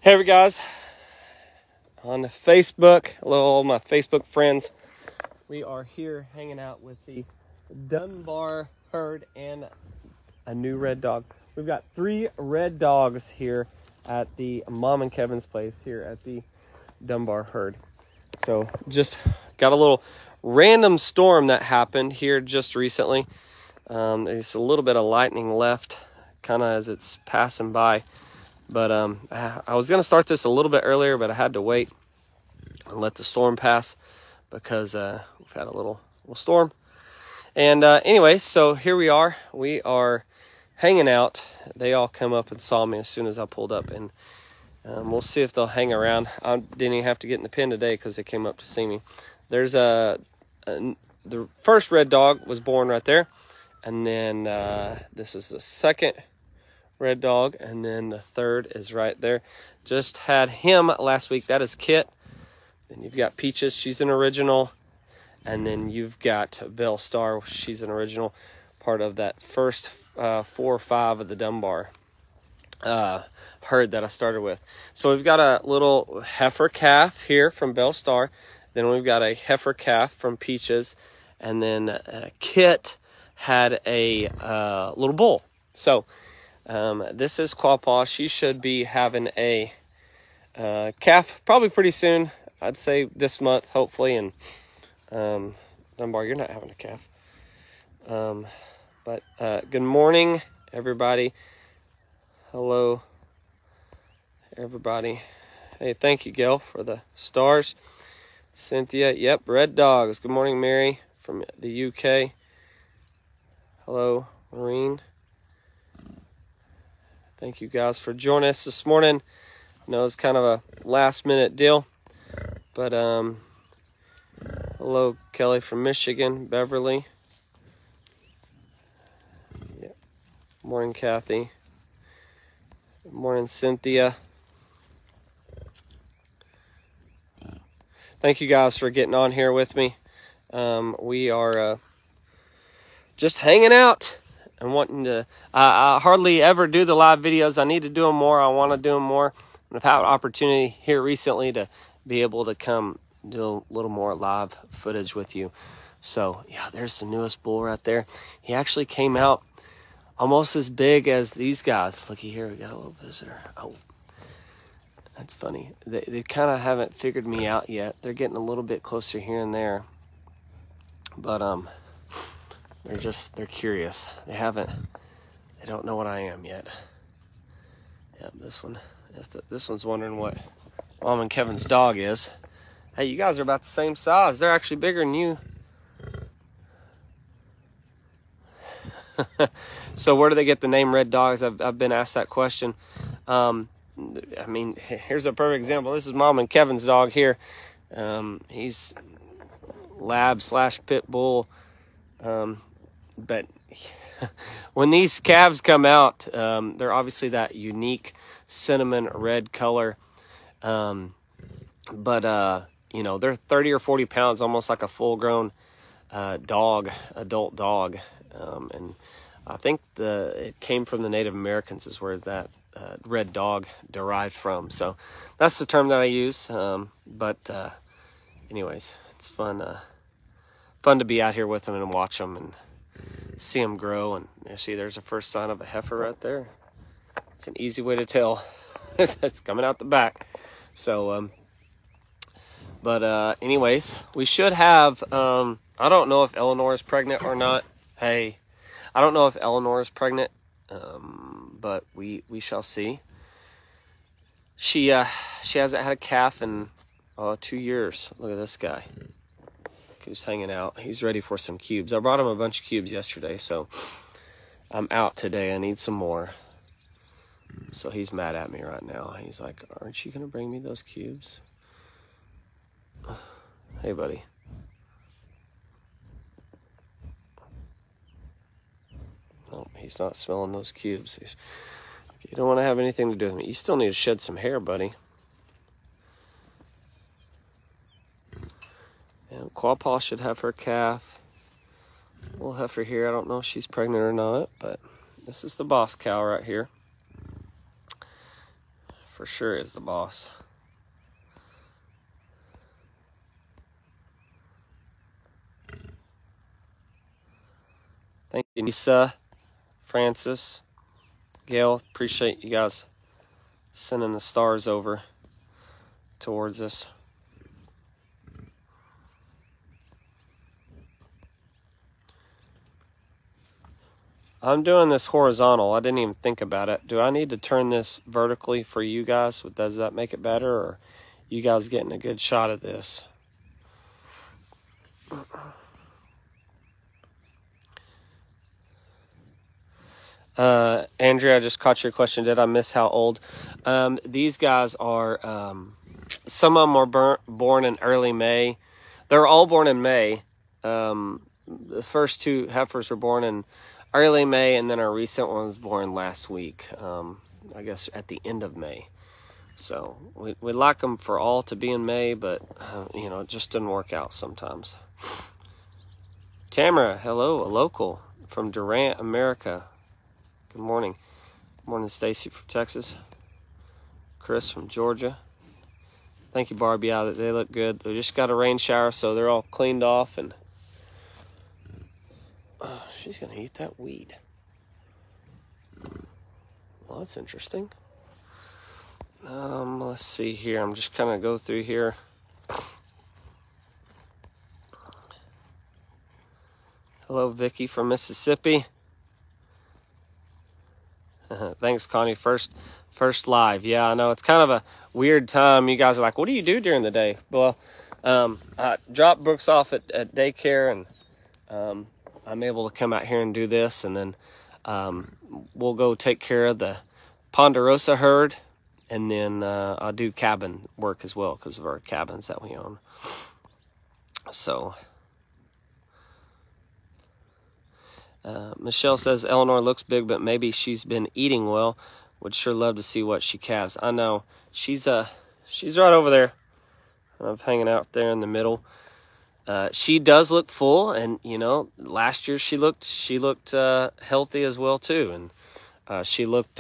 Hey everybody guys, on Facebook, hello all my Facebook friends. We are here hanging out with the Dunbar herd and a new red dog. We've got 3 red dogs here at the Mom and Kevin's place here at the Dunbar herd. So just got a little random storm that happened here just recently. There's a little bit of lightning left kind of as it's passing by. But I was going to start this a little bit earlier, but I had to wait and let the storm pass because we've had a little storm. And anyway, so here we are. We are hanging out. They all come up and saw me as soon as I pulled up. And we'll see if they'll hang around. I didn't even have to get in the pen today because they came up to see me. There's the first red dog was born right there. And then this is the second red dog, and then the third is right there. Just had him last week. That is Kit. Then you've got Peaches, she's an original, and then you've got Belle Star, she's an original, part of that first 4 or 5 of the Dunbar herd that I started with. So we've got a little heifer calf here from Belle Star, then we've got a heifer calf from Peaches, and then Kit had a little bull. So this is Quapaw. She should be having a calf probably pretty soon. I'd say this month, hopefully. And Dunbar, you're not having a calf. But good morning, everybody. Hello, everybody. Hey, thank you, Gail, for the stars. Cynthia, yep, red dogs. Good morning, Mary from the UK. Hello, Maureen. Thank you guys for joining us this morning. I know it's kind of a last minute deal, but hello Kelly from Michigan, Beverly. Yeah. Morning Kathy. Good morning Cynthia. Thank you guys for getting on here with me. We are just hanging out. And wanting to, I hardly ever do the live videos. I need to do them more. I want to do them more. And I've had an opportunity here recently to be able to come do a little more live footage with you. So yeah, there's the newest bull right there. He actually came out almost as big as these guys. Looky here, we got a little visitor. Oh, that's funny. They kind of haven't figured me out yet. They're getting a little bit closer here and there. But they're curious. They don't know what I am yet. Yeah, this one's wondering what Mom and Kevin's dog is. Hey, you guys are about the same size. They're actually bigger than you. So where do they get the name Red Dogs? I've been asked that question. I mean, here's a perfect example. This is Mom and Kevin's dog here. He's lab / pit bull. But when these calves come out, they're obviously that unique cinnamon red color. You know, they're 30 or 40 pounds, almost like a full-grown adult dog. And I think it came from the Native Americans is where that red dog derived from. So that's the term that I use. Anyways, it's fun to be out here with them and watch them and see them grow. And you see there's a first sign of a heifer right there. It's an easy way to tell. It's coming out the back. So anyways, we should have I don't know if Eleanor is pregnant or not. Hey, I don't know if Eleanor is pregnant, but we shall see. She hasn't had a calf in 2 years. Look at this guy who's hanging out. He's ready for some cubes. I brought him a bunch of cubes yesterday, so I'm out today. I need some more. So he's mad at me right now. He's like, aren't you gonna bring me those cubes? Hey buddy. No, he's not smelling those cubes. You don't want to have anything to do with me. You still need to shed some hair, buddy. And Quapaw should have her calf. Little heifer here. I don't know if she's pregnant or not, but this is the boss cow right here. for sure is the boss. Thank you, Lisa, Francis, Gail. Appreciate you guys sending the stars over towards us. I'm doing this horizontal. I didn't even think about it. Do I need to turn this vertically for you guys? Does that make it better, or you guys getting a good shot of this? Andrea, I just caught your question. Did I miss how old? These guys are, some of them are born in early May. They're all born in May. The first two heifers were born in early May, and then our recent one was born last week, I guess at the end of May. So we like them for all to be in May, but, you know, it just didn't work out sometimes. Tamara, hello, a local from Durant, America. Good morning. Good morning, Stacy from Texas. Chris from Georgia. Thank you, Barbie. Yeah, they look good. They just got a rain shower, so they're all cleaned off. And she's going to eat that weed. Well, that's interesting. Let's see here. I'm just kind of go through here. Hello, Vicky from Mississippi. Thanks, Connie. First live. Yeah, I know it's kind of a weird time. You guys are like, what do you do during the day? Well, I drop Brooks off at daycare, and I'm able to come out here and do this, and then we'll go take care of the Ponderosa herd, and then I'll do cabin work as well because of our cabins that we own. So Michelle says Eleanor looks big, but maybe she's been eating well. Would sure love to see what she calves. I know she's right over there. I'm hanging out there in the middle. She does look full, and you know, last year she looked healthy as well too, and she looked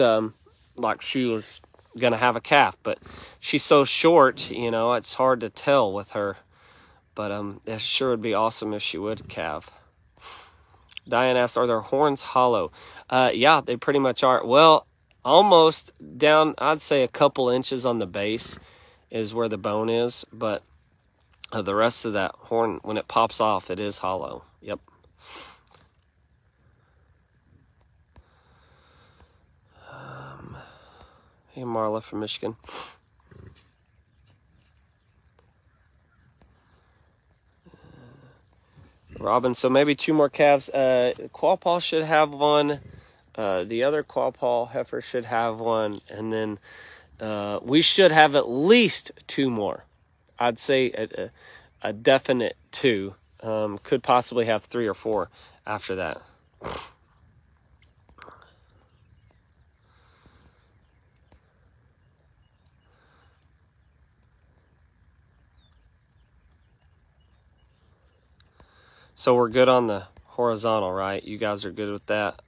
like she was gonna have a calf, but she's so short, you know, it's hard to tell with her. But it sure would be awesome if she would calve. Diane asked, are their horns hollow? Yeah, they pretty much are. Well, almost down, I'd say a couple inches on the base is where the bone is, but the rest of that horn, when it pops off, it is hollow. Yep. Hey, Marla from Michigan. Robin, so maybe 2 more calves. Quapaw should have one. The other Quapaw heifer should have one. And then we should have at least 2 more. I'd say a definite 2. Could possibly have 3 or 4 after that. So we're good on the horizontal, right? You guys are good with that.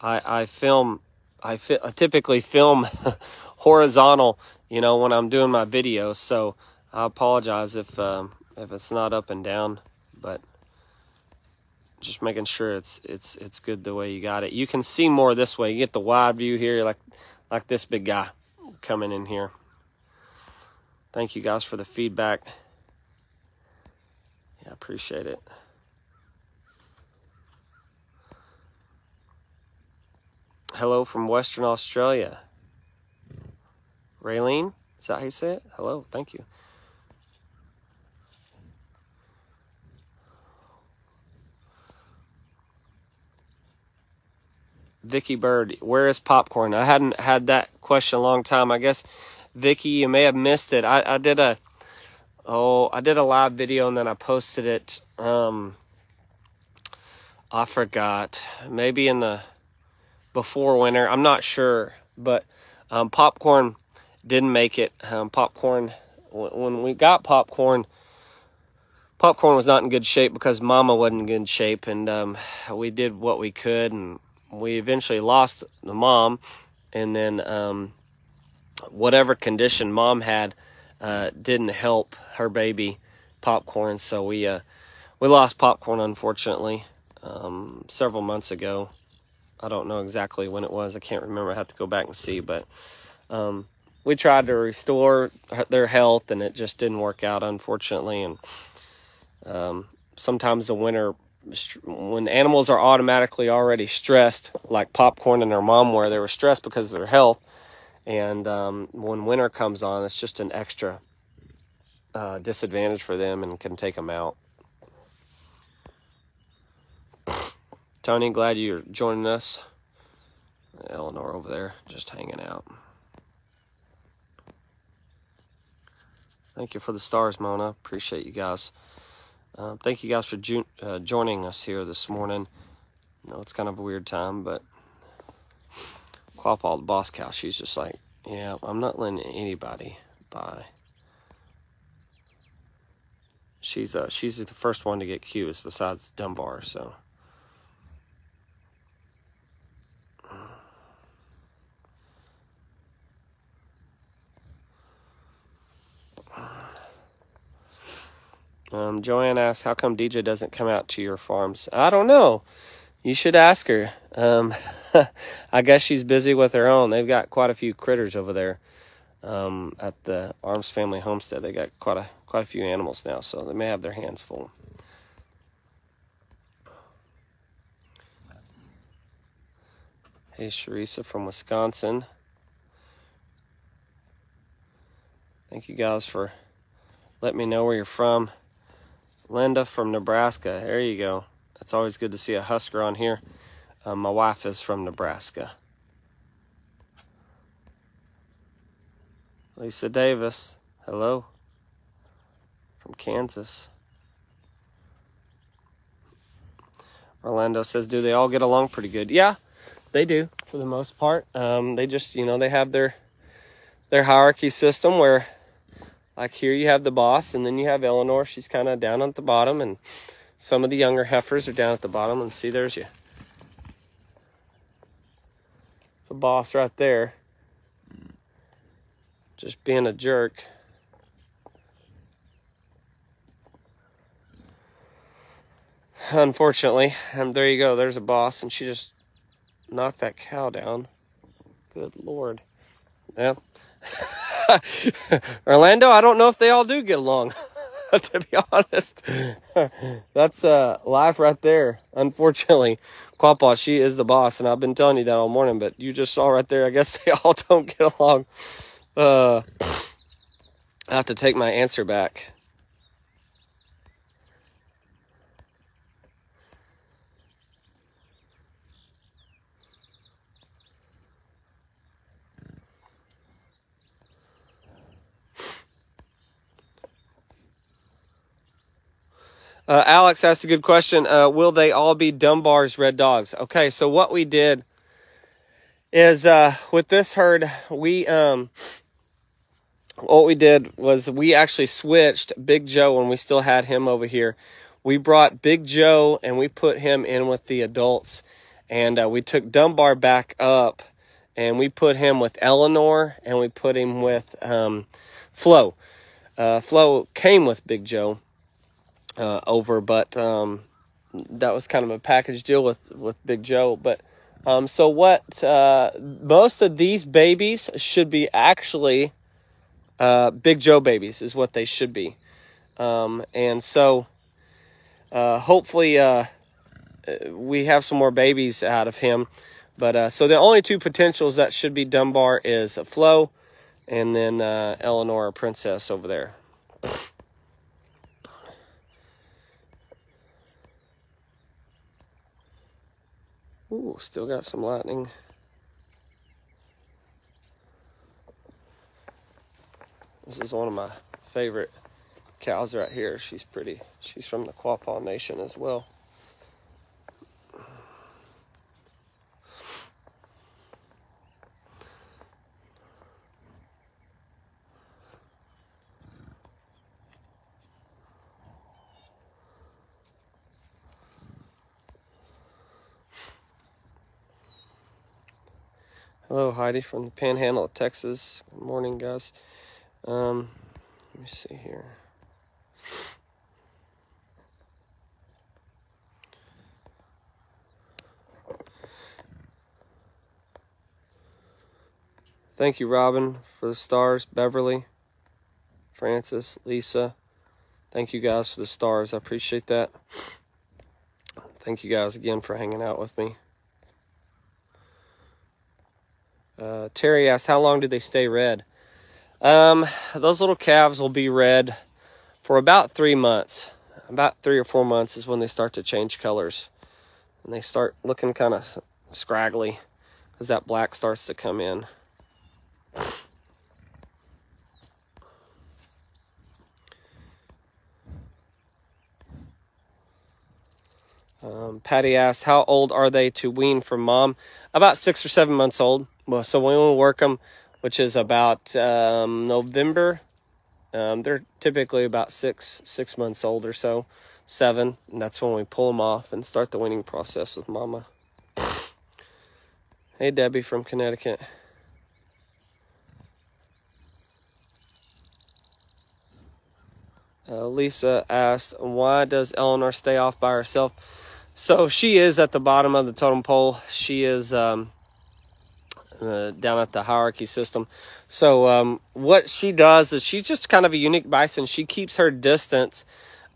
I typically film horizontal, you know, when I'm doing my videos. So I apologize if it's not up and down, but just making sure it's good the way you got it. You can see more this way. You get the wide view here, like this big guy coming in here. Thank you guys for the feedback. Yeah, I appreciate it. Hello from Western Australia. Raylene, is that how you say it? Hello, thank you. Vicky Bird, where is popcorn? I hadn't had that question a long time. I guess, Vicky, you may have missed it. I did a live video, and then I posted it. I forgot. Maybe in the before winter. I'm not sure, but popcorn didn't make it. Popcorn, when we got popcorn was not in good shape because Mama wasn't in good shape, and we did what we could, and we eventually lost the mom, and then whatever condition mom had didn't help her baby Popcorn. So we lost Popcorn, unfortunately, several months ago. I don't know exactly when it was. I can't remember. I have to go back and see. But we tried to restore their health, and it just didn't work out, unfortunately. And sometimes the winter, when animals are automatically already stressed, like Popcorn and their mom were, they were stressed because of their health. And when winter comes on, it's just an extra disadvantage for them and can take them out. Tony, glad you're joining us. Eleanor over there just hanging out. Thank you for the stars, Mona. Appreciate you guys. Thank you guys for joining us here this morning. I know it's kind of a weird time, but Quapaw, the boss cow, she's just like, yeah, I'm not letting anybody by. She's the first one to get cubes besides Dunbar, so. Joanne asks, how come DJ doesn't come out to your farms? I don't know. You should ask her. I guess she's busy with her own. They've got quite a few critters over there at the Arms Family Homestead. They got quite a few animals now, so they may have their hands full. Hey, Sharisa from Wisconsin. Thank you guys for letting me know where you're from. Linda from Nebraska. There you go. It's always good to see a Husker on here. My wife is from Nebraska. Lisa Davis. Hello. From Kansas. Orlando says, do they all get along pretty good? Yeah, they do for the most part. They just, they have their hierarchy system where, like here you have the boss, and then you have Eleanor. She's kind of down at the bottom, and some of the younger heifers are down at the bottom. And see, there's you. It's a boss right there. Just being a jerk. Unfortunately, there you go. There's a boss, and she just knocked that cow down. Good Lord. Yeah. Orlando, I don't know if they all do get along, to be honest. That's life right there. Unfortunately, Quapaw, she is the boss, and I've been telling you that all morning, but you just saw right there, I guess they all don't get along. I have to take my answer back. Alex asked a good question. Will they all be Dunbar's red dogs? Okay, so what we did is with this herd, what we did was we actually switched Big Joe when we still had him over here. We brought Big Joe and we put him in with the adults, and we took Dunbar back up and we put him with Eleanor and we put him with Flo. Flo came with Big Joe over, but that was kind of a package deal with Big Joe. But so what most of these babies should be actually Big Joe babies is what they should be. And so hopefully we have some more babies out of him. But so the only two potentials that should be Dunbar is Flo and then Eleanor or Princess over there. Ooh, still got some lightning. This is one of my favorite cows right here. She's pretty. She's from the Quapaw Nation as well. Hello, Heidi from the Panhandle of Texas. Good morning, guys. Let me see here. Thank you, Robin, for the stars. Beverly, Francis, Lisa. Thank you guys for the stars. I appreciate that. Thank you guys again for hanging out with me. Terry asked, how long do they stay red? Those little calves will be red for about 3 months. About 3 or 4 months is when they start to change colors. And they start looking kind of scraggly because that black starts to come in. Patty asked, how old are they to wean from mom? About 6 or 7 months old. Well, so when we work them, which is about November, they're typically about six months old or so, 7, and that's when we pull them off and start the weaning process with mama. Hey, Debbie from Connecticut. Lisa asked, why does Eleanor stay off by herself? So she is at the bottom of the totem pole. She is down at the hierarchy system. So what she does is she's just kind of a unique bison. She keeps her distance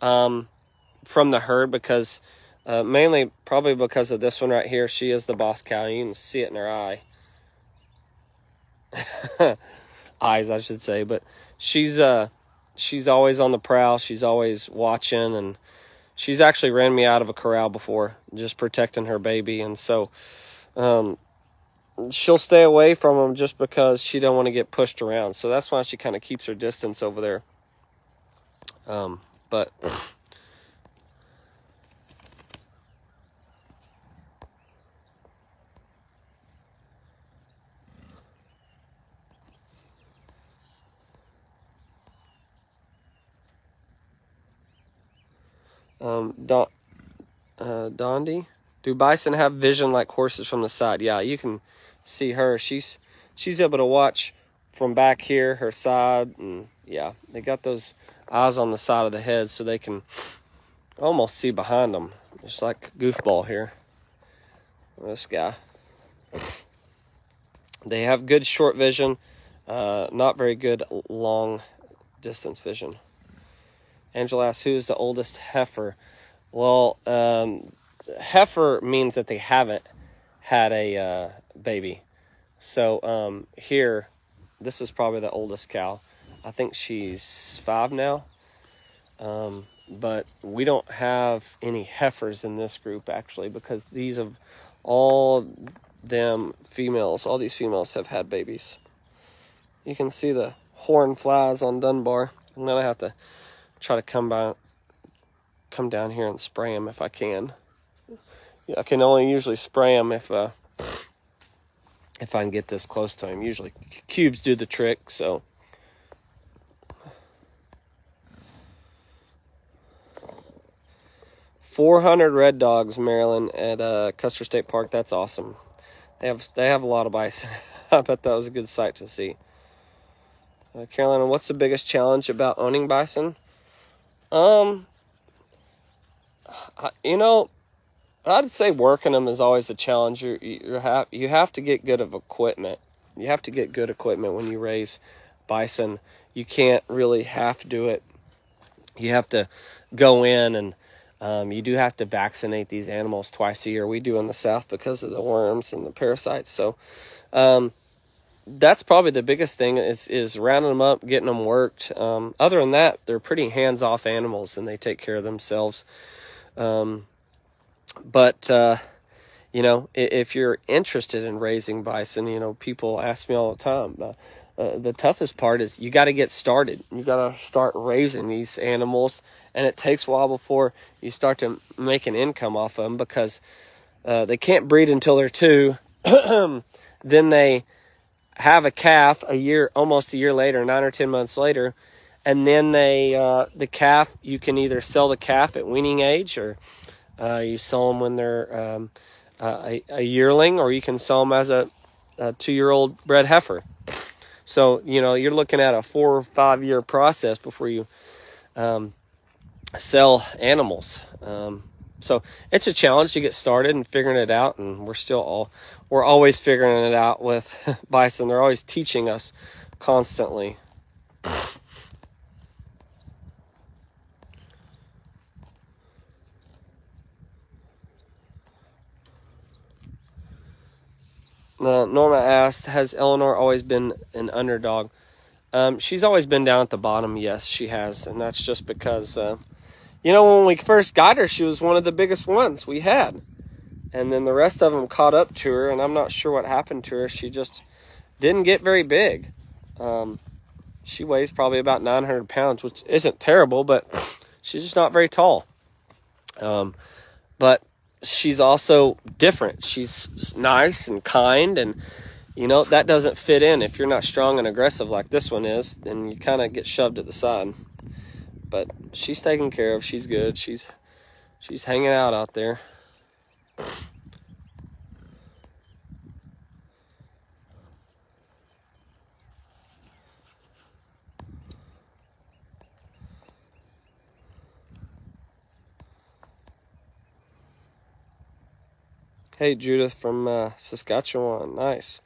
from the herd because mainly probably because of this one right here. She is the boss cow. You can see it in her eye. Eyes, I should say. But she's always on the prowl. She's always watching, and she's actually ran me out of a corral before, just protecting her baby. And so she'll stay away from them just because she don't want to get pushed around. So that's why she kind of keeps her distance over there. But Dondi, do bison have vision like horses from the side? Yeah, you can see her. She's able to watch from back here, her side, and yeah, they got those eyes on the side of the head so they can almost see behind them. Just like goofball here. This guy. They have good short vision, not very good long distance vision. Angela asks, who is the oldest heifer? Well, heifer means that they haven't had a baby. So here, this is probably the oldest cow. I think she's 5 now. But we don't have any heifers in this group, actually, because these have all them females. All these females have had babies. You can see the horn flies on Dunbar. I'm going to have to try to come down here and spray them if I can. Yeah, I can only usually spray them if I can get this close to him. Usually cubes do the trick, so. $400 red dogs, Maryland, at Custer State Park. That's awesome. They have a lot of bison. I bet that was a good sight to see. Carolina, what's the biggest challenge about owning bison? You know, I'd say working them is always a challenge. You have to get good of equipment. You have to get good equipment when you raise bison. You can't really half do it. You have to go in and you do have to vaccinate these animals twice a year. We do in the South because of the worms and the parasites. So that's probably the biggest thing is rounding them up, getting them worked. Other than that, they're pretty hands-off animals and they take care of themselves. But you know, if you're interested in raising bison, you know, people ask me all the time. The toughest part is you got to get started. You got to start raising these animals, and it takes a while before you start to make an income off of them because they can't breed until they're 2. Then they have a calf almost a year later, 9 or 10 months later, and then the calf, you can either sell the calf at weaning age, or you sell them when they're a yearling, or you can sell them as a 2-year-old bred heifer. So, you know, you're looking at a 4 or 5 year process before you sell animals. So it's a challenge to get started and figuring it out, and we're always figuring it out with Bison. They're always teaching us constantly. Norma asked, has Eleanor always been an underdog? She's always been down at the bottom. Yes, she has. And that's just because, you know, when we first got her, she was one of the biggest ones we had. And then the rest of them caught up to her, and I'm not sure what happened to her. She just didn't get very big. She weighs probably about 900 pounds, which isn't terrible, but she's just not very tall. But she's also different. She's nice and kind, and you know, that doesn't fit in if you're not strong and aggressive like this one is, then you kind of get shoved at the side. But she's taken care of. She's good. She's hanging out there. Hey, Judith from Saskatchewan. Nice.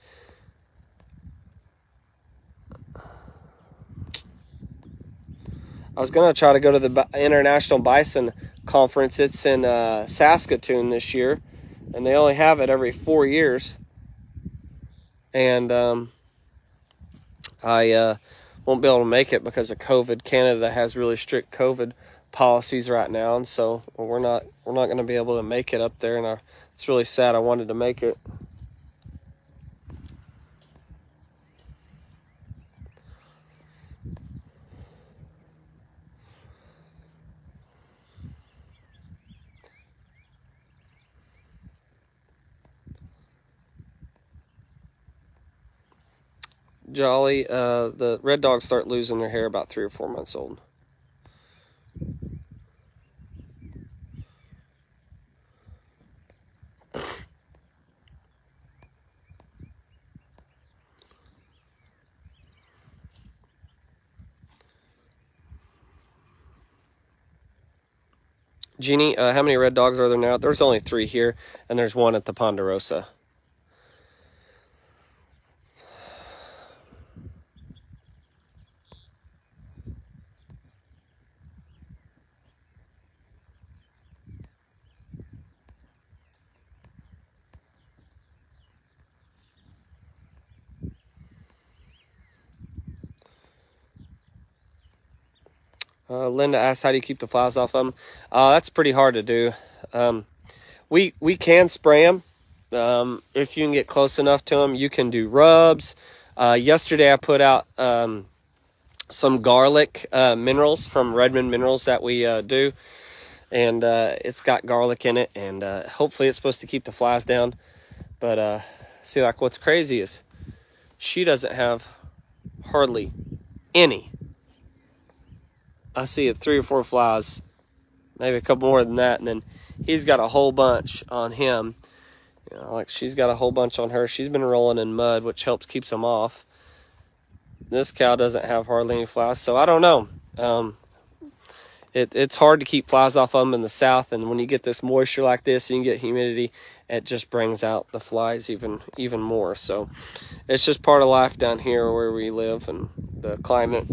I was going to try to go to the International Bison Conference. It's in Saskatoon this year, and they only have it every 4 years. And I won't be able to make it because of COVID. Canada has really strict COVID policies right now, and so we're not going to be able to make it up there, and it's really sad. I wanted to make it. Jolly, the red dogs start losing their hair about 3 or 4 months old. Jeannie, how many red dogs are there now? There's only 3 here, and there's 1 at the Ponderosa. Linda asked, how do you keep the flies off them? That's pretty hard to do. We can spray them. If you can get close enough to them, you can do rubs. Yesterday I put out some garlic minerals from Redmond Minerals that we do. And it's got garlic in it. And hopefully it's supposed to keep the flies down. But see, like, what's crazy is she doesn't have hardly any. I see 3 or 4 flies, maybe a couple more than that, and then he's got a whole bunch on him. You know, like she's got a whole bunch on her. She's been rolling in mud, which helps keeps them off. This cow doesn't have hardly any flies, so I don't know. It's hard to keep flies off them in the south, and when you get this moisture like this and you get humidity, it just brings out the flies even more. So it's just part of life down here where we live and the climate.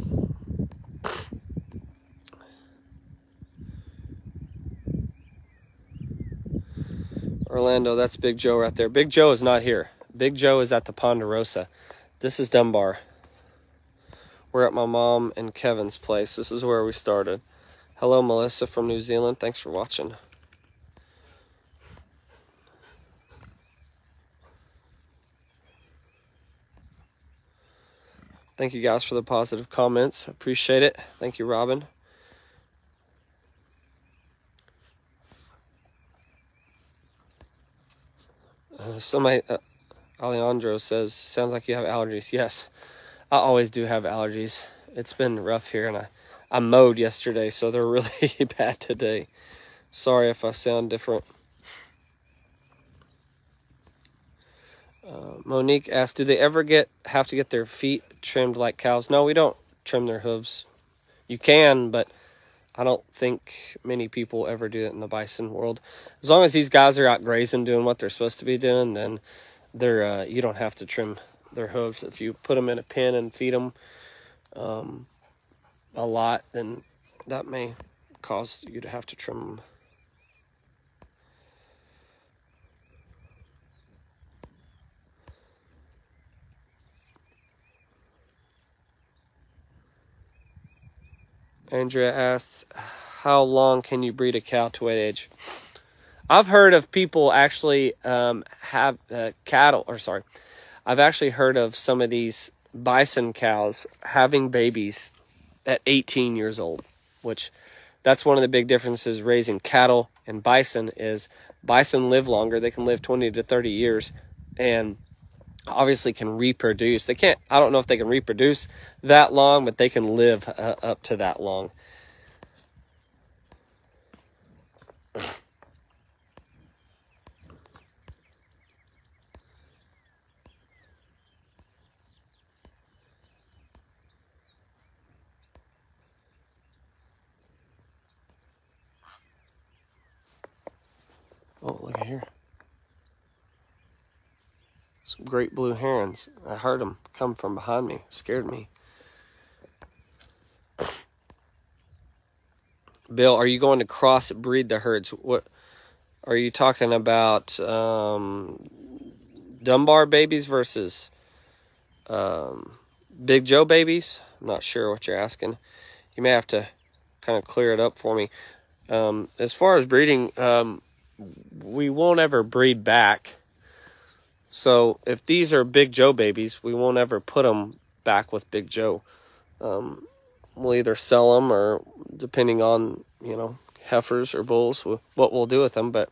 Orlando, that's Big Joe right there. Big Joe is not here. Big Joe is at the Ponderosa. This is Dunbar. We're at my mom and Kevin's place. This is where we started. Hello, Melissa from New Zealand. Thanks for watching. Thank you guys for the positive comments. Appreciate it. Thank you, Robin. Somebody, Alejandro says, sounds like you have allergies. Yes, I always do have allergies. It's been rough here, and I mowed yesterday, so they're really bad today. Sorry if I sound different. Monique asked, do they ever have to get their feet trimmed like cows? No, we don't trim their hooves. You can, but I don't think many people ever do it in the bison world. As long as these guys are out grazing, doing what they're supposed to be doing, then they're you don't have to trim their hooves. If you put them in a pen and feed them a lot, then that may cause you to have to trim them. Andrea asks, how long can you breed a cow to weight age? I've heard of people actually have cattle, or sorry, I've actually heard of some of these bison cows having babies at 18 years old, which that's one of the big differences raising cattle and bison is bison live longer. They can live 20 to 30 years and obviously can reproduce. They can't, I don't know if they can reproduce that long, but they can live up to that long. Oh, look at here. Some great blue herons. I heard them come from behind me. Scared me. Bill, are you going to crossbreed the herds? What are you talking about? Dunbar babies versus Big Joe babies? I'm not sure what you're asking. You may have to kind of clear it up for me. As far as breeding, we won't ever breed back. So if these are Big Joe babies, we won't ever put them back with Big Joe. We'll either sell them or, depending on, you know, heifers or bulls, what we'll do with them. But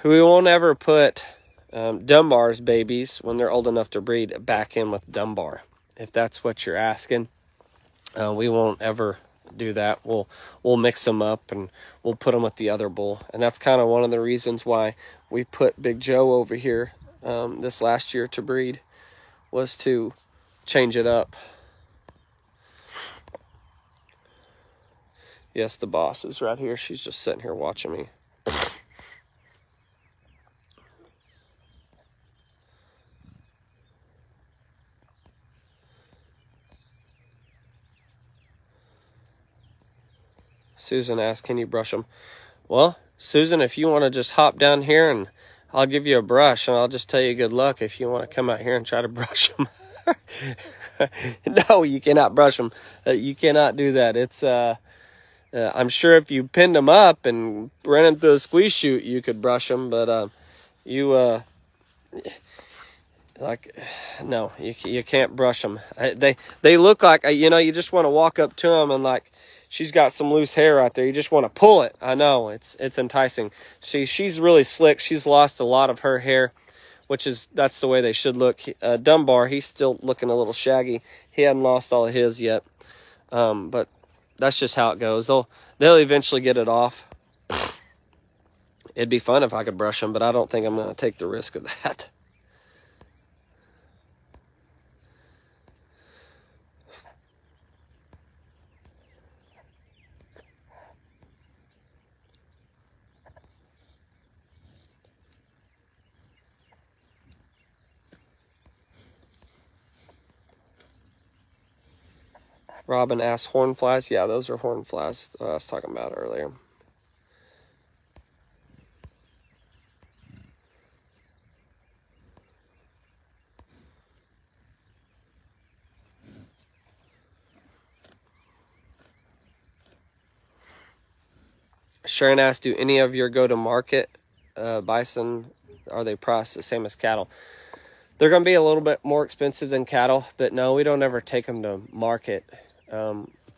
we won't ever put Dunbar's babies, when they're old enough to breed, back in with Dunbar. If that's what you're asking, we won't ever do that. We'll mix them up and we'll put them with the other bull. And that's kind of one of the reasons why we put Big Joe over here this last year to breed, was to change it up. Yes, the boss is right here. She's just sitting here watching me. Susan asked, can you brush them? Well, Susan, if you want to just hop down here and I'll give you a brush, and I'll just tell you good luck if you want to come out here and try to brush them. No, you cannot brush them. You cannot do that. It's I'm sure if you pinned them up and ran them through a squeeze chute, you could brush them, but no, you can't brush them. They look like, you know, you just want to walk up to them and, like, she's got some loose hair right there. You just want to pull it. I know, it's enticing. She's really slick. She's lost a lot of her hair, that's the way they should look. Dunbar, he's still looking a little shaggy. He hadn't lost all of his yet. But that's just how it goes. They'll eventually get it off. It'd be fun if I could brush them, but I don't think I'm going to take the risk of that. Robin asked, horn flies? Yeah, those are horn flies I was talking about earlier. Sharon asked, do any of your go-to-market bison, are they priced the same as cattle? They're going to be a little bit more expensive than cattle, but no, we don't ever take them to market.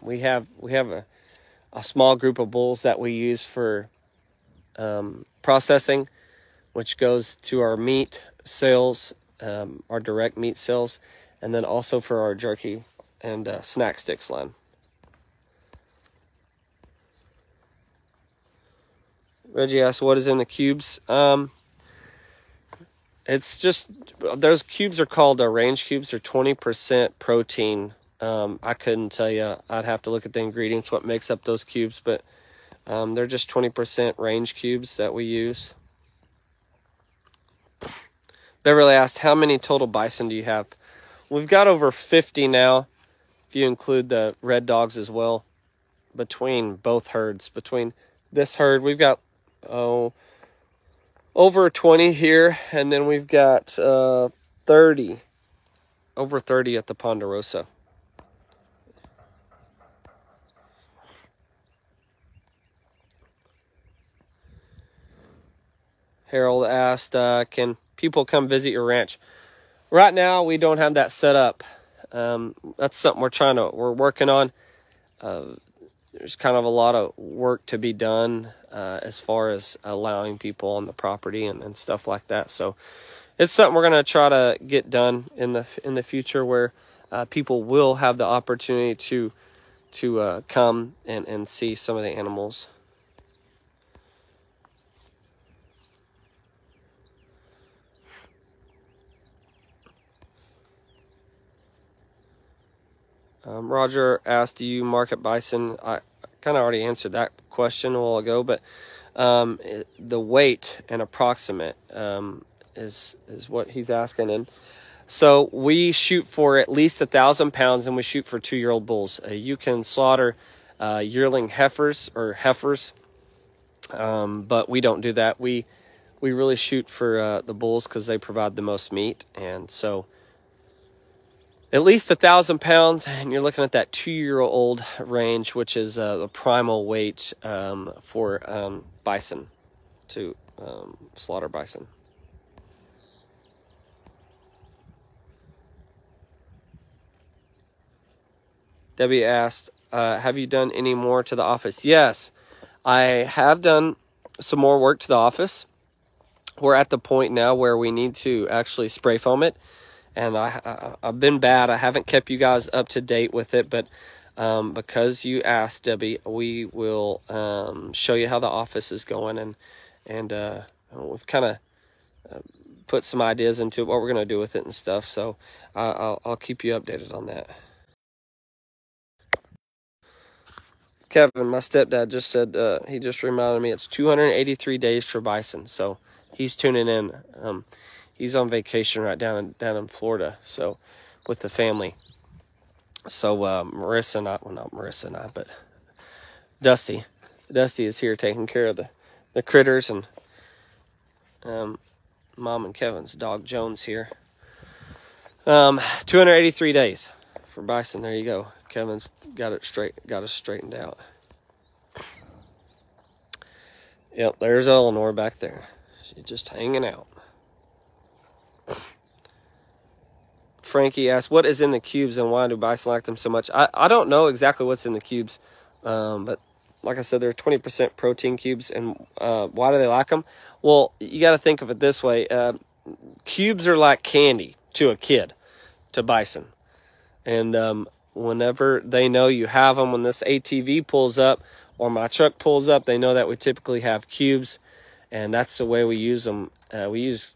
We have a small group of bulls that we use for processing, which goes to our meat sales, our direct meat sales, and then also for our jerky and snack sticks line. Reggie asked, what is in the cubes? It's just, those cubes are called range cubes. They're 20% protein. I couldn't tell you. I'd have to look at the ingredients, what makes up those cubes, but they're just 20% range cubes that we use. Beverly asked, how many total bison do you have? We've got over 50 now, if you include the red dogs as well, between both herds. Between this herd, we've got, over 20 here, and then we've got 30, over 30 at the Ponderosa. Harold asked, can people come visit your ranch? Right now, we don't have that set up. That's something we're working on. There's kind of a lot of work to be done as far as allowing people on the property and stuff like that. So it's something we're going to try to get done in the future, where people will have the opportunity to come and see some of the animals. Roger asked, do you market bison? I kind of already answered that question a while ago, but the weight and approximate is what he's asking. And so we shoot for at least 1,000 pounds, and we shoot for 2-year-old bulls. You can slaughter yearling heifers, but we don't do that. We really shoot for the bulls because they provide the most meat, and so at least 1,000 pounds, and you're looking at that 2-year-old range, which is the primal weight for bison, to slaughter bison. Debbie asked, have you done any more to the office? Yes, I have done some more work to the office. We're at the point now where we need to actually spray foam it. And I've been bad. I haven't kept you guys up to date with it, but because you asked, Debbie, we will show you how the office is going, and we've kind of put some ideas into what we're going to do with it and stuff. So I'll keep you updated on that. Kevin, my stepdad, just said, he just reminded me it's 283 days for bison. So he's tuning in. He's on vacation right down in Florida, so with the family. So Marissa and I, well, not Marissa and I, but Dusty is here taking care of the critters, and Mom and Kevin's dog Jones here. 283 days for bison. There you go. Kevin's got us straightened out. Yep, there's Eleanor back there. She's just hanging out. Frankie asked, what is in the cubes and why do bison like them so much? I don't know exactly what's in the cubes, but like I said, they're 20% protein cubes. And why do they like them? Well, you got to think of it this way. Cubes are like candy to a kid, to bison. And whenever they know you have them, when this ATV pulls up or my truck pulls up, they know that we typically have cubes, and that's the way we use them. We use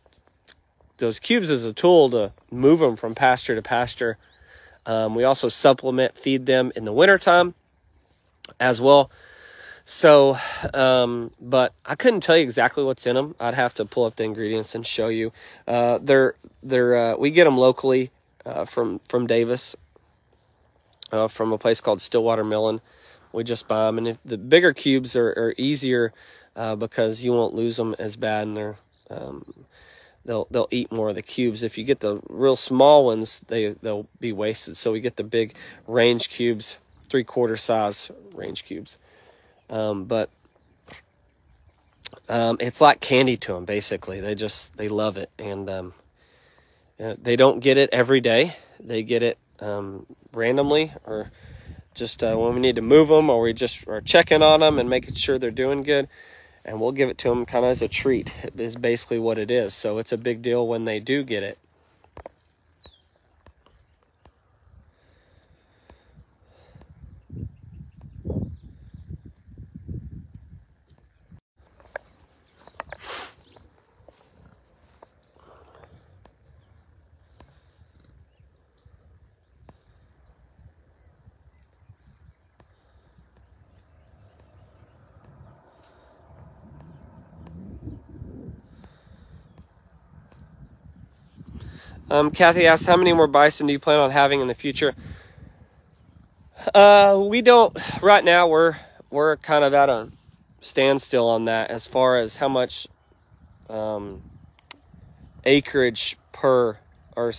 those cubes as a tool to move them from pasture to pasture. We also feed them in the wintertime as well. So, but I couldn't tell you exactly what's in them. I'd have to pull up the ingredients and show you. We get them locally from Davis, from a place called Stillwater Milling. We just buy them, and if the bigger cubes are easier because you won't lose them as bad, and they'll eat more of the cubes. If you get the real small ones, they'll be wasted. So we get the big range cubes, 3/4 size range cubes. But it's like candy to them, basically. They love it, and they don't get it every day. They get it randomly, or just when we need to move them, or we just are checking on them and making sure they're doing good. And we'll give it to them kind of as a treat, is basically what it is. So it's a big deal when they do get it. Kathy asks, how many more bison do you plan on having in the future? We don't, right now we're kind of at a standstill on that as far as how much acreage per, or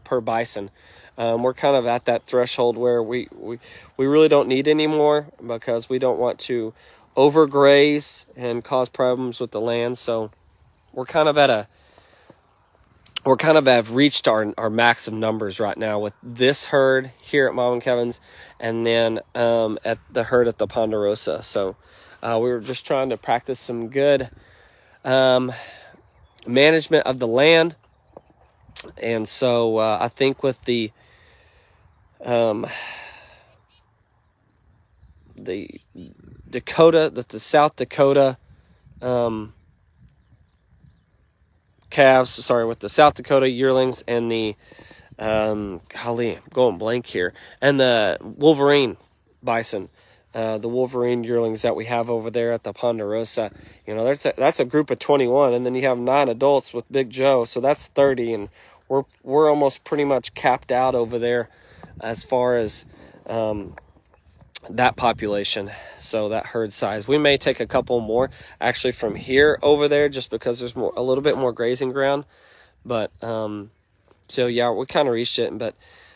per bison. We're kind of at that threshold where we really don't need any more, because we don't want to overgraze and cause problems with the land. So we're kind of have reached our maximum numbers right now with this herd here at Mom and Kevin's, and then at the herd at the Ponderosa. So we were just trying to practice some good management of the land. And so I think with the South Dakota calves, with the South Dakota yearlings and the golly, I'm going blank here, and the Wolverine bison, the Wolverine yearlings that we have over there at the Ponderosa. That's a group of 21, and then you have 9 adults with Big Joe, so that's 30, and we're almost pretty much capped out over there as far as that population, so that herd size. We may take a couple more actually from here over there, just because there's a little bit more grazing ground. But so yeah, we kind of reached it, but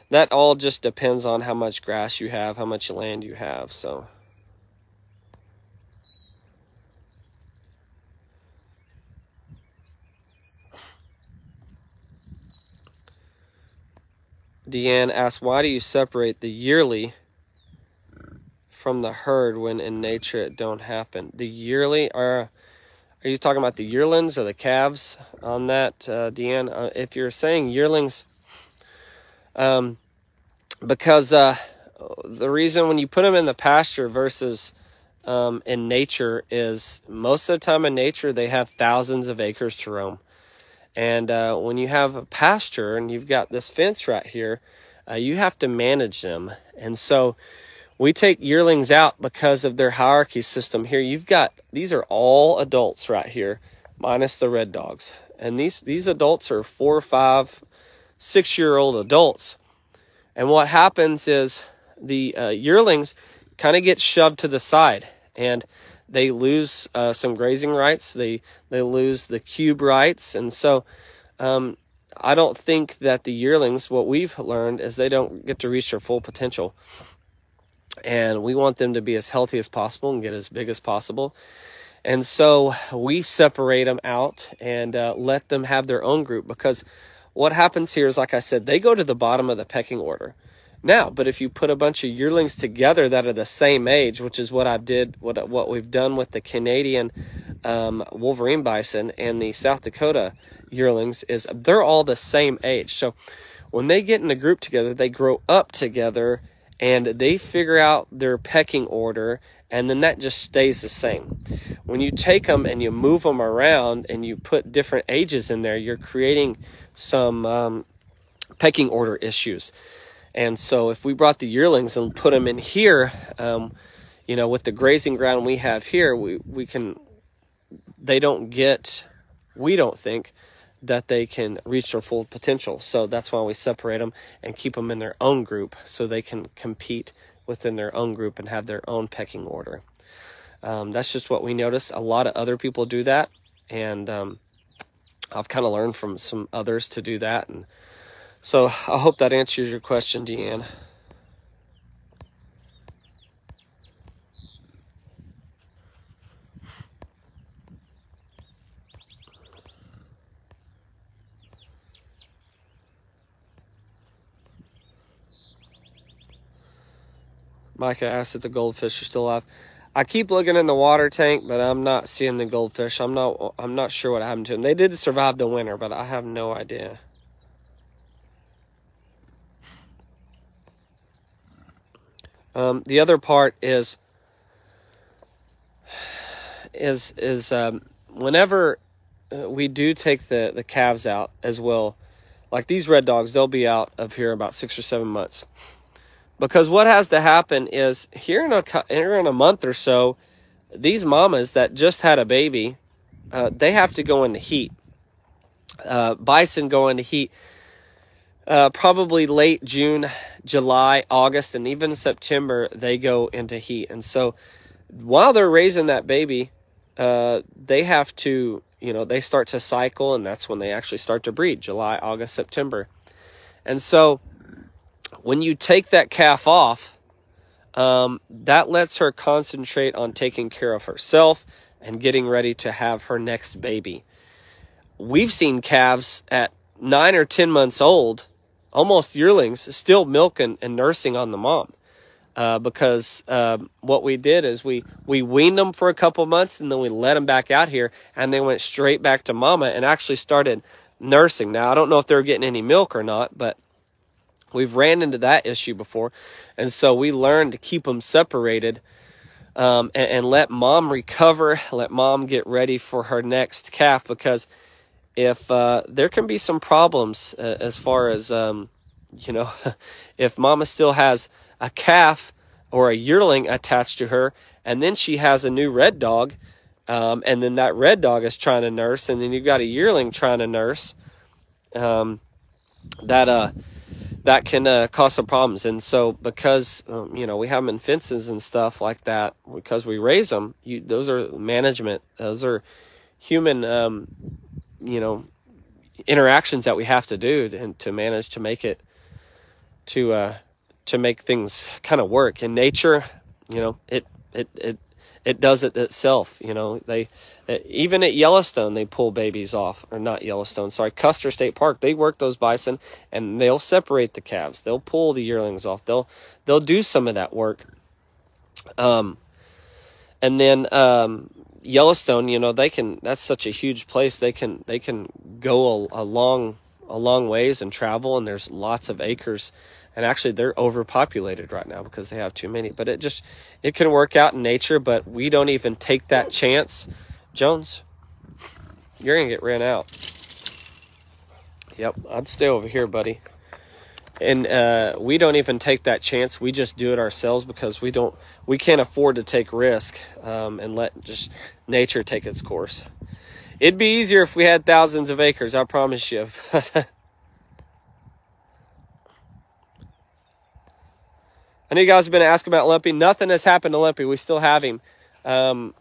that all just depends on how much grass you have, how much land you have. So Deanne asks, why do you separate the yearly from the herd when in nature it don't happen? The yearly, are you talking about the yearlings or the calves on that, Deanne? If you're saying yearlings, because the reason when you put them in the pasture versus in nature is most of the time in nature they have thousands of acres to roam. And when you have a pasture and you've got this fence right here, you have to manage them. And so we take yearlings out because of their hierarchy system here. These are all adults right here, minus the red dogs. And these adults are 4, 5, 6-year-old adults. And what happens is the yearlings kind of get shoved to the side, and they lose some grazing rights. They lose the cube rights. And so I don't think that the yearlings, what we've learned is they don't get to reach their full potential. And we want them to be as healthy as possible and get as big as possible. And so we separate them out and let them have their own group, because what happens here is, like I said, they go to the bottom of the pecking order. Now, but if you put a bunch of yearlings together that are the same age, which is what what we've done with the Canadian Wolverine bison and the South Dakota yearlings, is they're all the same age. So when they get in a group together, they grow up together and they figure out their pecking order, and then that just stays the same. When you take them and you move them around and you put different ages in there, you're creating some pecking order issues. And so if we brought the yearlings and put them in here, with the grazing ground we have here, we don't think that they can reach their full potential. So that's why we separate them and keep them in their own group, so they can compete within their own group and have their own pecking order. That's just what we notice. A lot of other people do that, and I've kind of learned from some others to do that. And so I hope that answers your question, Deanne. Micah asked if the goldfish are still alive. I keep looking in the water tank, but I'm not seeing the goldfish. I'm not sure what happened to them. They did survive the winter, but I have no idea. The other part is whenever we do take the calves out as well, like these red dogs, they'll be out of here about 6 or 7 months. Because what has to happen is here in a month or so, these mamas that just had a baby, they have to go into heat. Bison go into heat. probably late June, July, August, and even September, they go into heat. And so while they're raising that baby, they have to, they start to cycle, and that's when they actually start to breed, July, August, September. And so when you take that calf off, that lets her concentrate on taking care of herself and getting ready to have her next baby. We've seen calves at 9 or 10 months old, almost yearlings, still milking and nursing on the mom. Because what we did is we weaned them for a couple months, and then we let them back out here, and they went straight back to mama and actually started nursing. Now, I don't know if they were getting any milk or not, but we've ran into that issue before. And so we learned to keep them separated, and let mom recover, let mom get ready for her next calf, because if there can be some problems as far as, if mama still has a calf or a yearling attached to her, and then she has a new red dog, and then that red dog is trying to nurse, and then you've got a yearling trying to nurse, that can cause some problems. And so because, we have them in fences and stuff like that, because we raise them, those are management, those are human, interactions that we have to do to manage to make it, to make things kind of work. In nature, it does it itself. They even at Yellowstone, they pull babies off, or not Yellowstone, sorry, Custer State Park. They work those bison, and they'll separate the calves. They'll pull the yearlings off. They'll do some of that work. And then Yellowstone, they can. That's such a huge place. They can go a long ways and travel, and there's lots of acres. And actually, they're overpopulated right now because they have too many. But it can work out in nature, but we don't even take that chance. Jones, you're going to get ran out. Yep, I'd stay over here, buddy. And we don't even take that chance. We just do it ourselves because we can't afford to take risk and let just nature take its course. It'd be easier if we had thousands of acres, I promise you. I know you guys have been asking about Lumpy. Nothing has happened to Lumpy. We still have him.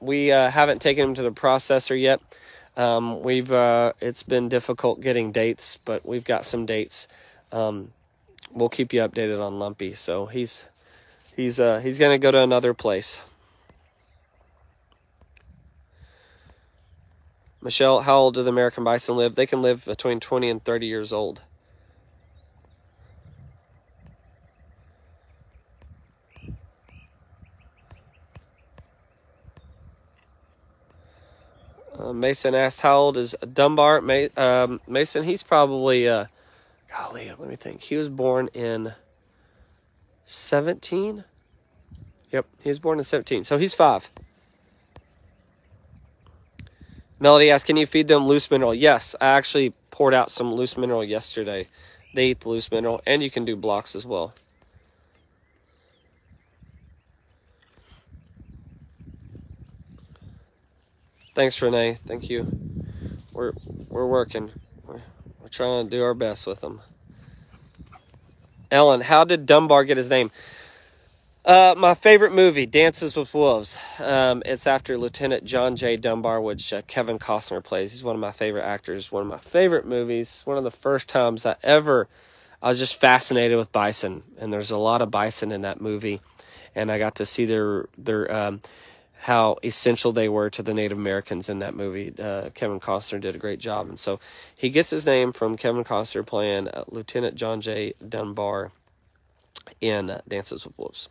We haven't taken him to the processor yet. It's been difficult getting dates, but we've got some dates. We'll keep you updated on Lumpy. So he's going to go to another place. Michelle, how old do the American bison live? They can live between 20 and 30 years old. Mason asked, how old is Dunbar? Mason, he's probably, golly, let me think. He was born in 17? Yep, he was born in 17, so he's 5. Melody asked, can you feed them loose mineral? Yes, I actually poured out some loose mineral yesterday. They eat the loose mineral, and you can do blocks as well. Thanks, Renee. Thank you. We're working. We're trying to do our best with them. Ellen, how did Dunbar get his name? My favorite movie, Dances with Wolves. It's after Lieutenant John J. Dunbar, which Kevin Costner plays. He's one of my favorite actors. One of my favorite movies. One of the first times I was just fascinated with bison, and there's a lot of bison in that movie, and I got to see their how essential they were to the Native Americans in that movie. Kevin Costner did a great job. And so he gets his name from Kevin Costner playing Lieutenant John J. Dunbar in Dances with Wolves.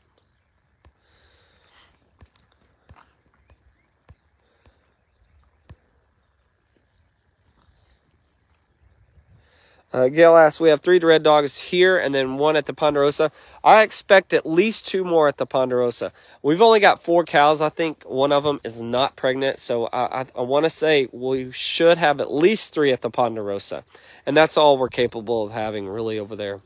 Gail asks, we have 3 red dogs here and then 1 at the Ponderosa. I expect at least 2 more at the Ponderosa. We've only got 4 cows. I think one of them is not pregnant. So I want to say we should have at least 3 at the Ponderosa. And that's all we're capable of having really over there.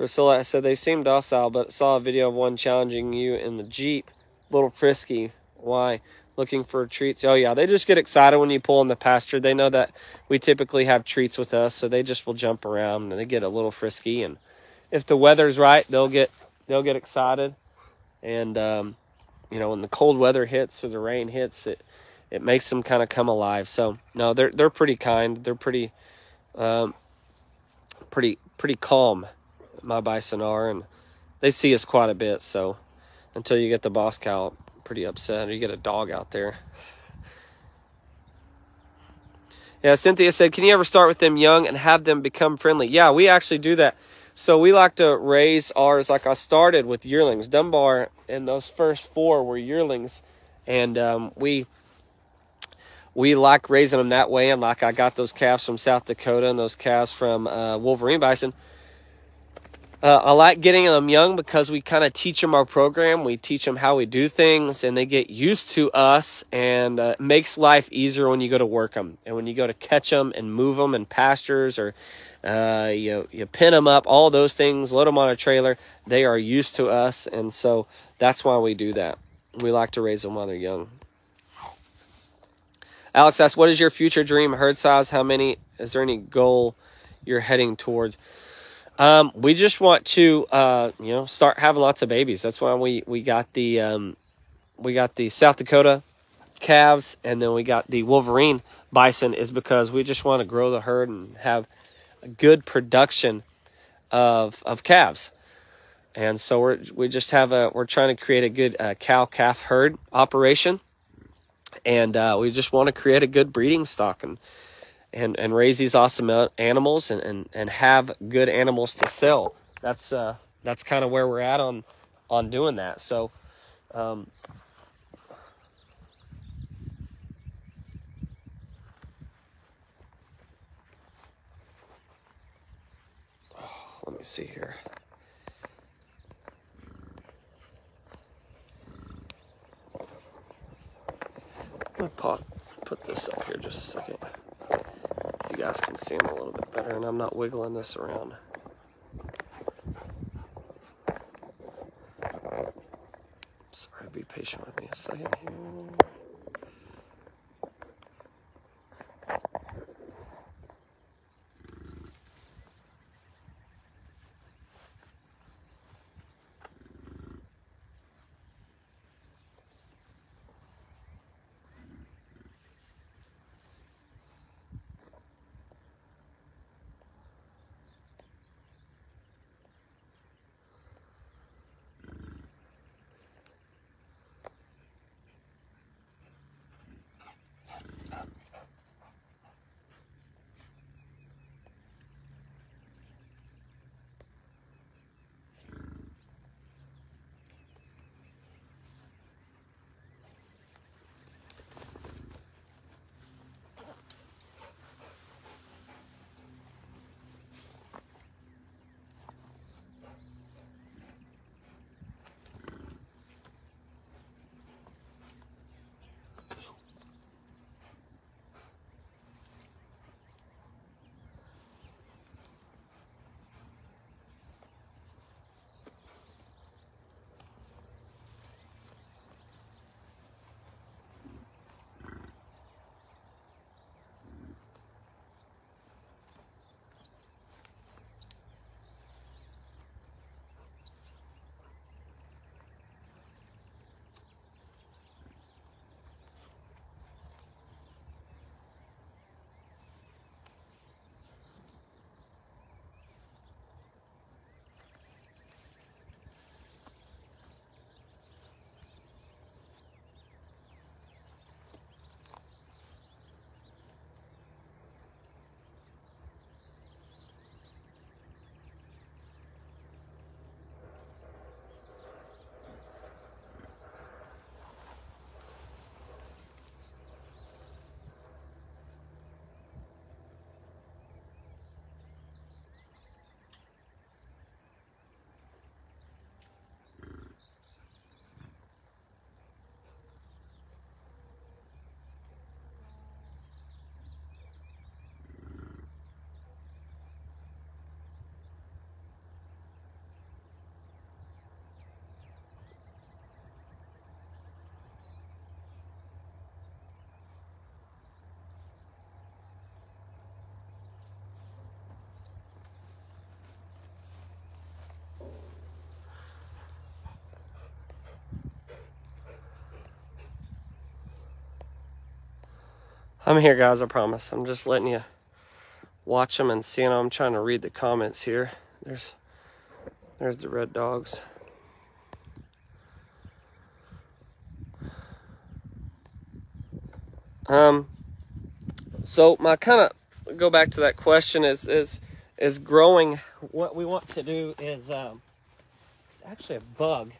Priscilla said they seem docile, but saw a video of one challenging you in the Jeep. Little frisky. Why? Looking for treats. Oh, yeah. They just get excited when you pull in the pasture. They know that we typically have treats with us, so they just will jump around, and they get a little frisky. And if the weather's right, they'll get excited. And, you know, when the cold weather hits or the rain hits, it makes them kind of come alive. So, no, they're pretty kind. They're pretty calm, my bison are, and they see us quite a bit. So until you get the boss cow pretty upset, or you get a dog out there. Yeah, Cynthia said, can you ever start with them young and have them become friendly? Yeah, we actually do that. So we like to raise ours, like I started with yearlings. Dunbar and those first 4 were yearlings, and we like raising them that way. And like I got those calves from South Dakota and those calves from Wolverine Bison. I like getting them young because we kind of teach them our program. We teach them how we do things, and they get used to us, and it makes life easier when you go to work them. And when you go to catch them and move them in pastures, or you pin them up, all those things, load them on a trailer, they are used to us, and so that's why we do that. We like to raise them while they're young. Alex asks, what is your future dream herd size? How many? Is there any goal you're heading towards? We just want to, you know, start having lots of babies. That's why we got the South Dakota calves, and then we got the Wolverine bison, is because we just want to grow the herd and have a good production of calves. And so we're trying to create a good cow-calf herd operation, and we just want to create a good breeding stock and raise these awesome animals and have good animals to sell. That's kind of where we're at on doing that. So let me see here. I'm gonna put this up here just a second. You guys can see them a little bit better, and I'm not wiggling this around. Sorry, be patient with me a second here. I'm here, guys, I promise. I'm just letting you watch them and seeing them. I'm trying to read the comments here. There's the red dogs. So my kind of go back to that question is growing. What we want to do is it's actually a bug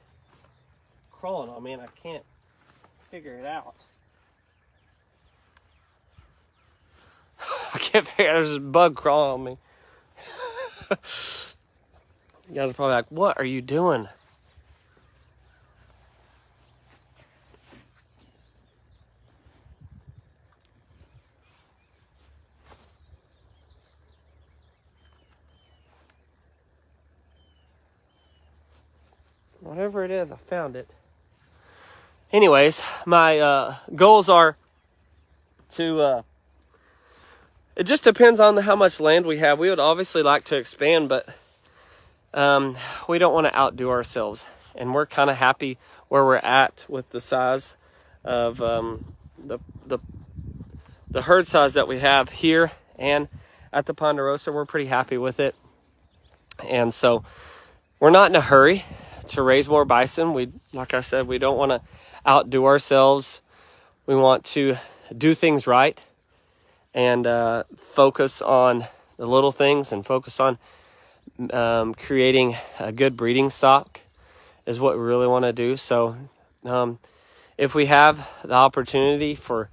crawling on me and I can't figure it out. I can't figure out, there's this bug crawling on me. You guys are probably like, what are you doing? Whatever it is, I found it. Anyways, my goals are to, it just depends on how much land we have. We would obviously like to expand, but we don't want to outdo ourselves. And we're kind of happy where we're at with the size of the herd size that we have here and at the Ponderosa. We're pretty happy with it. And so we're not in a hurry to raise more bison. Like I said, we don't want to outdo ourselves. We want to do things right and focus on the little things and focus on creating a good breeding stock is what we really want to do. So if we have the opportunity for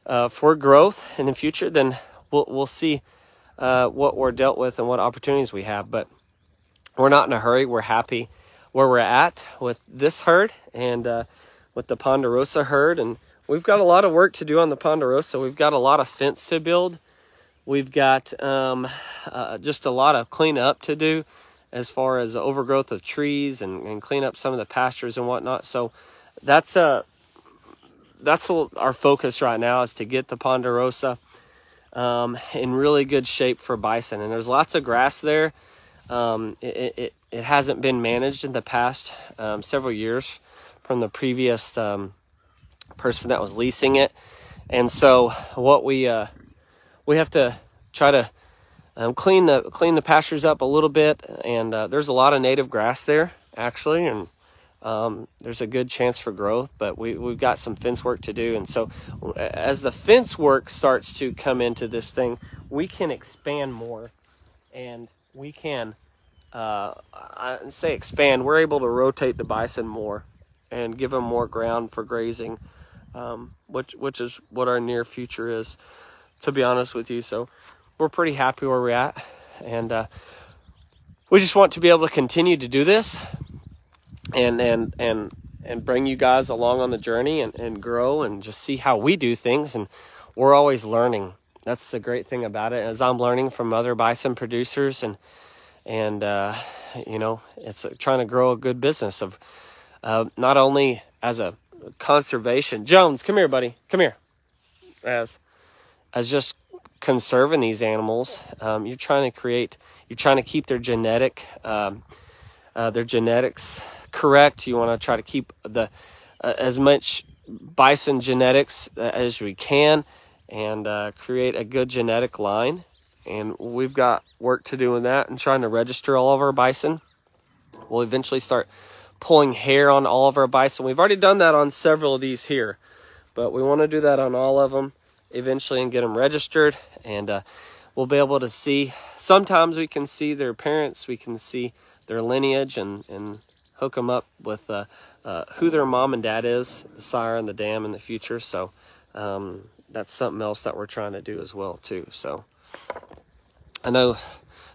growth in the future, then we'll see what we're dealt with and what opportunities we have. But we're not in a hurry. We're happy where we're at with this herd and with the Ponderosa herd. And we've got a lot of work to do on the Ponderosa. We've got a lot of fence to build. We've got just a lot of cleanup to do as far as overgrowth of trees and clean up some of the pastures and whatnot. So that's our focus right now, is to get the Ponderosa in really good shape for bison. And there's lots of grass there. It hasn't been managed in the past several years from the previous person that was leasing it. And so what we have to try to clean the pastures up a little bit. And there's a lot of native grass there, actually, and there's a good chance for growth, but we've got some fence work to do. And so as the fence work starts to come into this thing, we can expand more, and we can I say expand. We're able to rotate the bison more and give them more ground for grazing, which is what our near future is, to be honest with you. So we're pretty happy where we're at, and we just want to be able to continue to do this and bring you guys along on the journey and grow and just see how we do things. And we're always learning. That's the great thing about it, as I'm learning from other bison producers, and you know, it's trying to grow a good business of not only as a conservation. Jones, come here, buddy. Come here. As just conserving these animals, you're trying to keep their genetics correct. You want to try to keep the as much bison genetics as we can, and create a good genetic line. And we've got work to do in that, and trying to register all of our bison. We'll eventually start pulling hair on all of our bison. We've already done that on several of these here, but we want to do that on all of them eventually and get them registered. And we'll be able to see, sometimes we can see their parents, we can see their lineage, and hook them up with who their mom and dad is, the sire and the dam in the future. So that's something else that we're trying to do as well too. So I know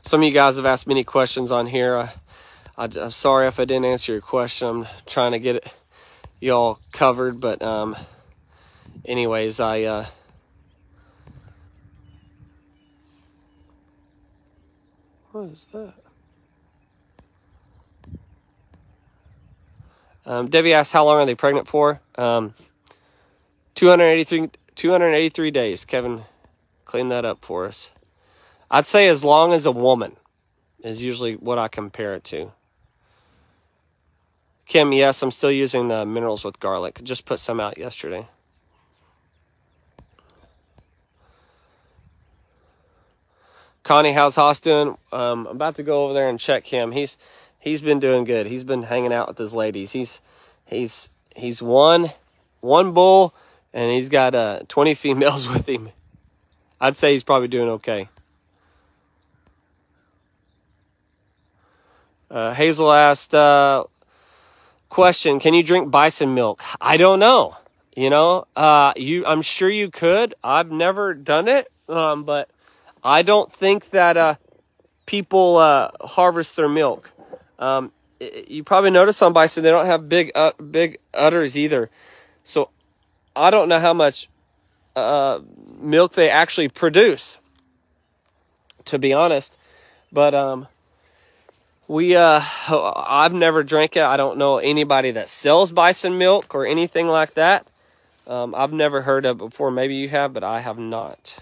some of you guys have asked many questions on here. I'm sorry if I didn't answer your question. I'm trying to get it y'all covered, but anyways, what is that? Debbie asked, how long are they pregnant for? 283 days. Kevin, clean that up for us. I'd say as long as a woman is usually what I compare it to. Kim, yes, I'm still using the minerals with garlic. Just put some out yesterday. Connie, how's Haas doing? I'm about to go over there and check him. He's been doing good. He's been hanging out with his ladies. He's one bull, and he's got 20 females with him. I'd say he's probably doing okay. Hazel asked, question, can you drink bison milk? I don't know. You know, I'm sure you could. I've never done it, but I don't think that people harvest their milk. You probably notice on bison they don't have big udders either. So I don't know how much milk they actually produce, to be honest. But I've never drank it. I don't know anybody that sells bison milk or anything like that. I've never heard of it before. Maybe you have, but I have not.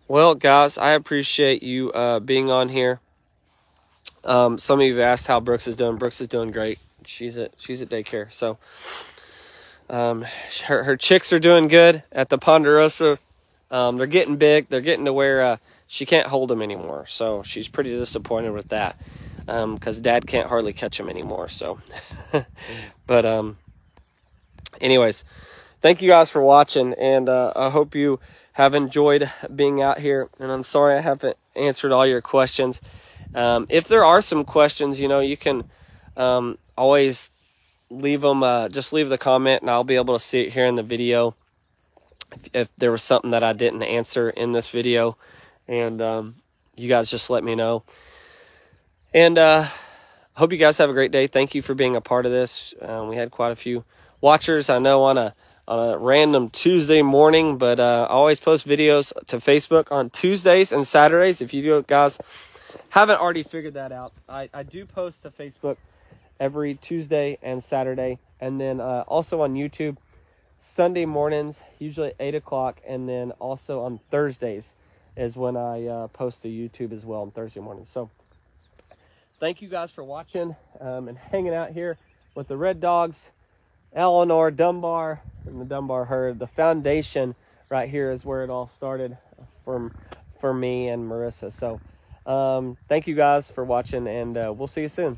Well, guys, I appreciate you being on here. Some of you have asked how Brooks is doing. Brooks is doing great. She's at daycare. So her chicks are doing good at the Ponderosa. They're getting big. They're getting to where she can't hold them anymore. So she's pretty disappointed with that because Dad can't hardly catch them anymore. So, but anyways, thank you guys for watching, and I hope you have enjoyed being out here. And I'm sorry I haven't answered all your questions. If there are some questions, you know, you can always leave them. Just leave the comment, and I'll be able to see it here in the video. If there was something that I didn't answer in this video, and you guys just let me know. And hope you guys have a great day. Thank you for being a part of this. We had quite a few watchers, I know, on a random Tuesday morning, but I always post videos to Facebook on Tuesdays and Saturdays. If you guys haven't already figured that out, I do post to Facebook every Tuesday and Saturday, and then also on YouTube Sunday mornings, usually at 8 o'clock, and then also on Thursdays is when I post to YouTube as well on Thursday mornings. So thank you guys for watching and hanging out here with the Red Dogs, Eleanor, Dunbar, and the Dunbar herd. The foundation right here is where it all started for me and Marissa. So thank you guys for watching, and we'll see you soon.